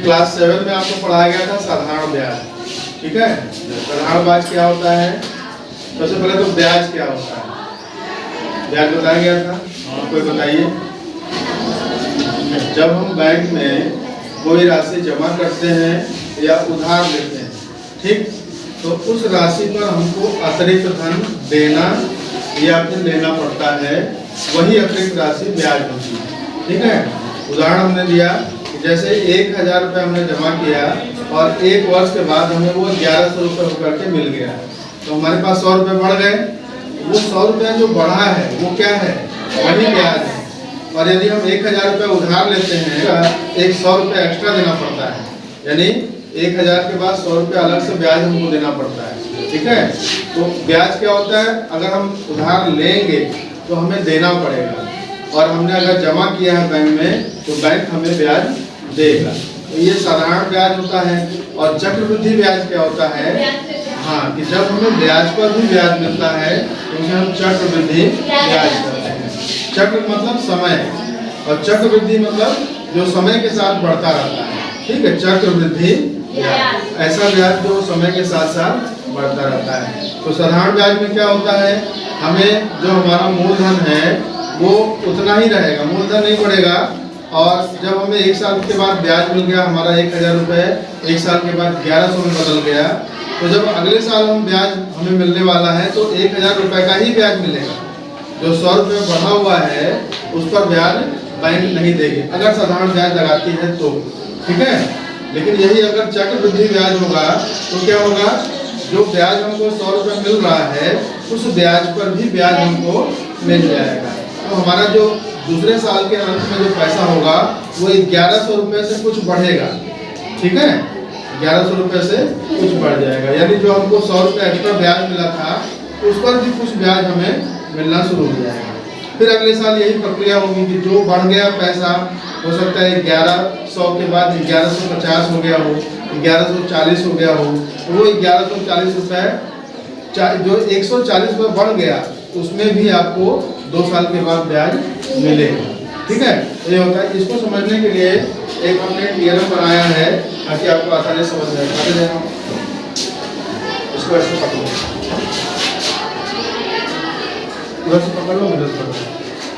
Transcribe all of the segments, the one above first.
Class 7 में आपको पढ़ाया गया था साधारण ब्याज, ठीक है। साधारण ब्याज क्या होता है? सबसे पहले तो ब्याज क्या होता है, ब्याज बताया गया था, कोई बताइए। जब हम बैंक में कोई राशि जमा करते हैं या उधार लेते हैं, ठीक, तो उस राशि पर हमको अतिरिक्त धन देना या फिर लेना पड़ता है, वही अतिरिक्त राशि ब्याज होती है, ठीक है। उदाहरण हमने दिया कि जैसे 1000 रुपये हमने जमा किया और 1 वर्ष के बाद हमें वो 1100 रुपये होकर के मिल गया, तो हमारे पास 100 रुपये बढ़ गए। वो 100 रुपये जो बढ़ा है वो क्या है? वही ब्याज है। और यदि हम 1000 रुपये उधार लेते हैं, एक 100 रुपये एक्स्ट्रा देना पड़ता है, यानी 1000 के बाद 100 रुपये अलग से ब्याज हमको देना पड़ता है, ठीक है। तो ब्याज क्या होता है? अगर हम उधार लेंगे तो हमें देना पड़ेगा, और हमने अगर जमा किया है बैंक में तो बैंक हमें ब्याज देगा। तो ये साधारण ब्याज होता है। और चक्रवृद्धि ब्याज क्या होता है? हाँ, कि जब हमें ब्याज पर भी ब्याज मिलता है तो उसे हम चक्रवृद्धि ब्याज कहते हैं। चक्र मतलब समय, और चक्रवृद्धि मतलब जो समय के साथ बढ़ता रहता है, ठीक है। चक्रवृद्धि ब्याज ऐसा ब्याज जो समय के साथ साथ बढ़ता रहता है। तो साधारण ब्याज में क्या होता है? हमें जो हमारा मूलधन है वो उतना ही रहेगा, मूलधन नहीं बढ़ेगा। और जब हमें 1 साल के बाद ब्याज मिल गया, हमारा 1000 रुपये 1 साल के बाद 1100 में बदल गया, तो जब अगले साल हम ब्याज हमें मिलने वाला है तो 1000 रुपये का ही ब्याज मिलेगा। जो 100 रुपये बढ़ा हुआ है उस पर ब्याज बैंक नहीं देगी, अगर साधारण ब्याज लगाती है तो, ठीक है। लेकिन यही अगर चक्रवृद्धि ब्याज होगा तो क्या होगा? जो ब्याज हमको 100 रुपये मिल रहा है उस ब्याज पर भी ब्याज हमको मिल जाएगा। तो हमारा जो दूसरे साल के अंत में जो पैसा होगा वो 1100 रुपये से कुछ बढ़ेगा, ठीक है। 1100 रुपये से कुछ बढ़ जाएगा, यानी जो हमको 100 रुपये एक्स्ट्रा ब्याज मिला था उस पर भी कुछ ब्याज हमें मिलना शुरू हो जाएगा। फिर अगले साल यही प्रक्रिया होगी कि जो बढ़ गया पैसा, हो सकता है 1100 के बाद 1150 हो गया हो, 1140 हो गया हो, वो 1140 रुपये जो 140 रुपये बढ़ गया उसमें भी आपको 2 साल के बाद ब्याज मिलेगा, ठीक है। ये होता है। इसको समझने के लिए एक हमने थियरम बनाया है ताकि आपको आसानी से समझ में आए। इसको ऐसे पकड़ो, इधर से पकड़ लो, इधर से पकड़ लो।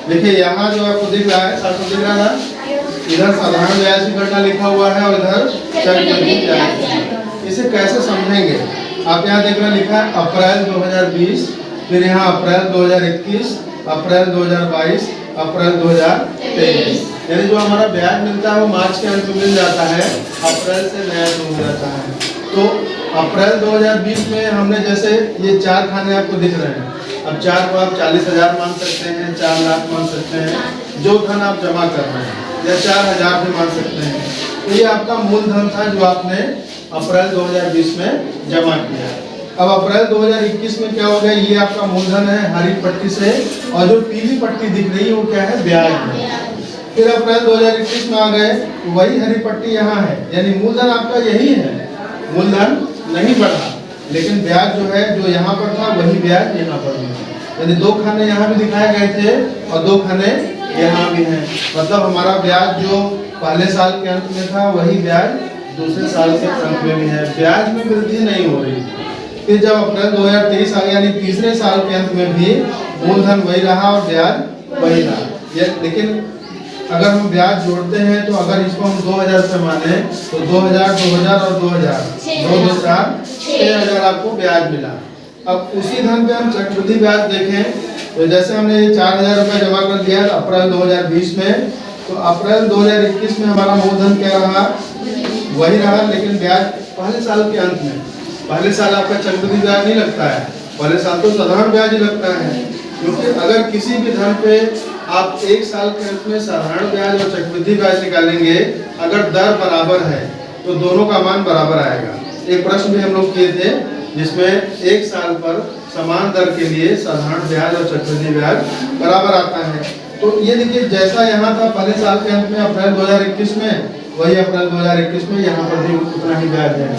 देखिए यहाँ जो आपको दिख रहा है, आपको दिख रहा है, इधर साधारण ब्याज की गणना लिखा हुआ है और इधर चक्रवृद्धि ब्याज। इसे कैसे समझेंगे? आप यहाँ देख रहे हैं लिखा है अप्रैल 2020, फिर यहाँ अप्रैल 2021, अप्रैल 2022, अप्रैल 2023, यानी जो हमारा ब्याज मिलता है वो मार्च के अंत में मिल जाता है, अप्रैल से नया शुरू हो जाता है। तो अप्रैल 2020 में हमने जैसे ये 4 खाने आपको दिख रहे हैं, अब 4 को आप 40,000 मान सकते हैं, 4 लाख मान सकते हैं, जो धन आप जमा कर रहे हैं, या 4000 भी मान सकते हैं। तो ये आपका मूलधन था जो आपने अप्रैल 2020 में जमा किया। अब अप्रैल 2021 में क्या हो गया? ये आपका मूलधन है हरी पट्टी से, और जो पीली पट्टी दिख रही है वो क्या है? ब्याज है। फिर अप्रैल 2021 में आ गए, वही हरी पट्टी यहाँ है, यानी मूलधन आपका यही है, मूलधन नहीं बढ़ा, लेकिन ब्याज जो है जो यहाँ पर था वही ब्याज यहाँ पर भी है, यानी 2 खाने यहाँ भी दिखाए गए थे और 2 खाने यहाँ भी हैं। मतलब हमारा ब्याज जो पहले साल के अंत में था वही ब्याज दूसरे साल के अंत में भी है, ब्याज में वृद्धि नहीं हो रही। फिर जब अप्रैल 2023 आ गया, यानी तीसरे साल के अंत में भी मूलधन वही रहा और ब्याज वही रहा। लेकिन अगर हम ब्याज जोड़ते हैं तो अगर इसको हम 2000 से माने तो 2000, 2000 और 2000, 6,000 आपको ब्याज मिला। अब उसी धन पे हम चक्रवृद्धि ब्याज देखें तो जैसे हमने 4000 रुपये जमा कर दिया अप्रैल 2020 में, तो अप्रैल 2021 में हमारा मूलधन क्या रहा? वही रहा, लेकिन ब्याज पहले साल के अंत में, पहले साल आपका चक्रवृद्धि ब्याज नहीं लगता है, पहले साल तो साधारण ब्याज ही लगता है। क्योंकि अगर किसी भी धन पे आप 1 साल के अंत में साधारण ब्याज और चक्रवृद्धि ब्याज निकालेंगे, अगर दर बराबर है तो दोनों का मान बराबर आएगा। एक प्रश्न भी हम लोग किए थे जिसमें 1 साल पर समान दर के लिए साधारण ब्याज और चक्रवृद्धि ब्याज बराबर आता है। तो ये देखिए जैसा यहाँ था पहले साल के अंत में अप्रैल 2021 में, वही अप्रैल 2021 में यहाँ पर भी उतना ही ब्याज है।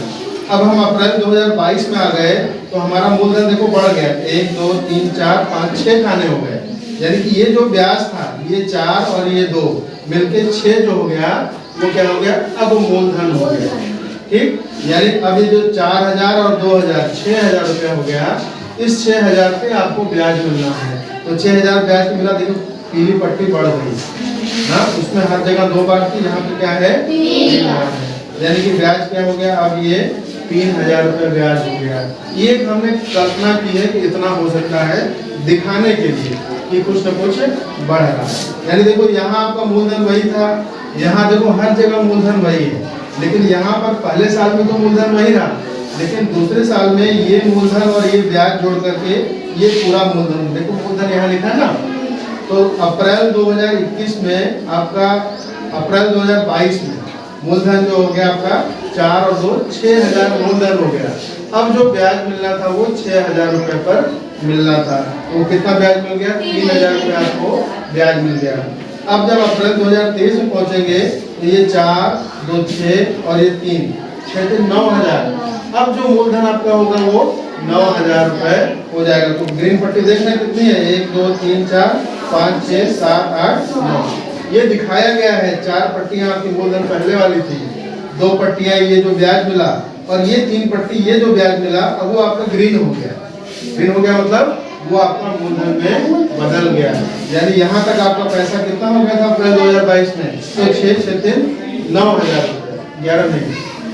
अब हम अप्रैल 2022 में आ गए तो हमारा मूलधन देखो बढ़ गया, 1 2 3 4 5 6 खाने हो गए, यानी कि ये जो ब्याज था ये 4 और ये 2 मिलके 6 जो हो गया, वो क्या हो गया, अब मूलधन हो गया। ठीक, यानी अब ये जो 4000 और 2000 6000 रुपया हो गया, इस 6000 पे आपको ब्याज मिलना है। तो 6000 ब्याज मिला, देखो पीली पट्टी बढ़ गई ना, उसमें हर जगह 2 बार थी, यहाँ पे क्या है 3 बार है, यानी कि ब्याज क्या हो गया, अब ये 3000 रुपये ब्याज हो गया। ये हमने कल्पना की है कि इतना हो सकता है, दिखाने के लिए कि कुछ न कुछ बढ़ रहा है। यानी देखो यहाँ आपका मूलधन वही था, यहाँ देखो हर जगह मूलधन वही है, लेकिन यहाँ पर पहले साल में तो मूलधन वही रहा, लेकिन दूसरे साल में ये मूलधन और ये ब्याज जोड़ करके ये पूरा मूलधन, देखो मूलधन यहाँ लिखा है ना। तो अप्रैल 2021 में आपका, अप्रैल 2022 में मूलधन जो हो गया आपका 4 और 2 6000 मूलधन हो गया। अब जो ब्याज मिलना था वो 6000 रुपये पर मिलना था, तो कितना ब्याज मिल गया, 3000 रुपये आपको ब्याज मिल गया। अब जब अप्रैल 2023 में पहुंचेंगे तो ये 4 2 6 और ये 3 6 3 9000। अब जो मूलधन आपका होगा वो 9000 रुपये हो जाएगा। तो ग्रीन पट्टी देखना कितनी है, 1 2 3 4 5 6 7 8 9, ये दिखाया गया है। 4 पट्टियां आपकी मूलधन पहले वाली थी, 2 पट्टियां ये जो ब्याज मिला, और ये 3 पट्टी ये जो ब्याज मिला, अब वो आपका ग्रीन हो गया। ग्रीन हो गया मतलब वो आपका मूलधन में बदल गया। यानी यहाँ तक आपका पैसा कितना हो गया था अप्रैल 2022 में, तो 6 6 3 9000 रुपये, 11 नहीं,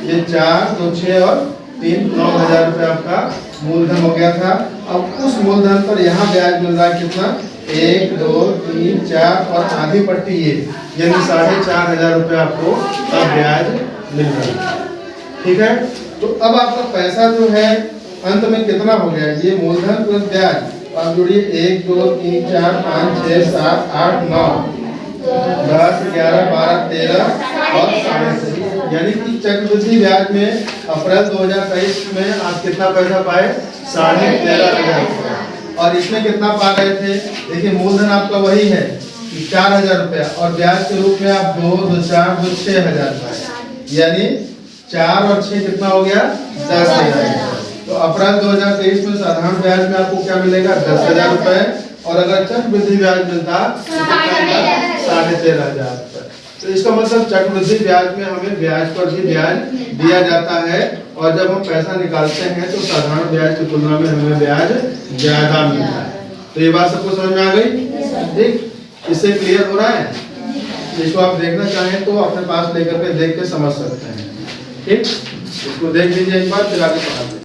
ये 4 2 6 और 3 9000 रुपये आपका मूलधन हो गया था। अब उस मूलधन पर यहाँ ब्याज मिल रहा है कितना, 1 2 3 4 और आधी पट्टी ये, यानी 4500 रुपये आपको अब ब्याज मिल रहा है। ठीक है, तो अब आपका पैसा जो है अंत में कितना हो गया, ये मूलधन प्लस ब्याज, आप जोड़िए 1 2 3 4 5 6 7 8 9 10 11 12 13 और 13.5, यानी कि चक्रवृद्धि ब्याज में अप्रैल 2023 में आप कितना पैसा पाए, 13.5 और इसमें कितना पा रहे थे, देखिए मूलधन आपका वही है 4000 रुपया, और ब्याज के रूप में आप 2 2 4 2 6000 पाए, यानी 4 और 6 कितना हो गया, 10,000। तो अप्रैल 2023 में साधारण ब्याज में आपको क्या मिलेगा, 10,000 रुपए, और अगर चक्रवृद्धि ब्याज मिलता तो 13,500 रुपए। तो इसका मतलब चक्रवृद्धि ब्याज में हमें ब्याज पर भी ब्याज दिया जाता है, और जब हम पैसा निकालते हैं तो साधारण ब्याज की तुलना में हमें ब्याज ज्यादा मिलता है। तो ये बात सबको समझ में आ गई, ठीक, इससे क्लियर हो रहा है। इसको आप देखना चाहें तो अपने पास लेकर के देख के समझ सकते हैं। ठीक, इसको देख लीजिए एक बार, फिर आगे पढ़ा।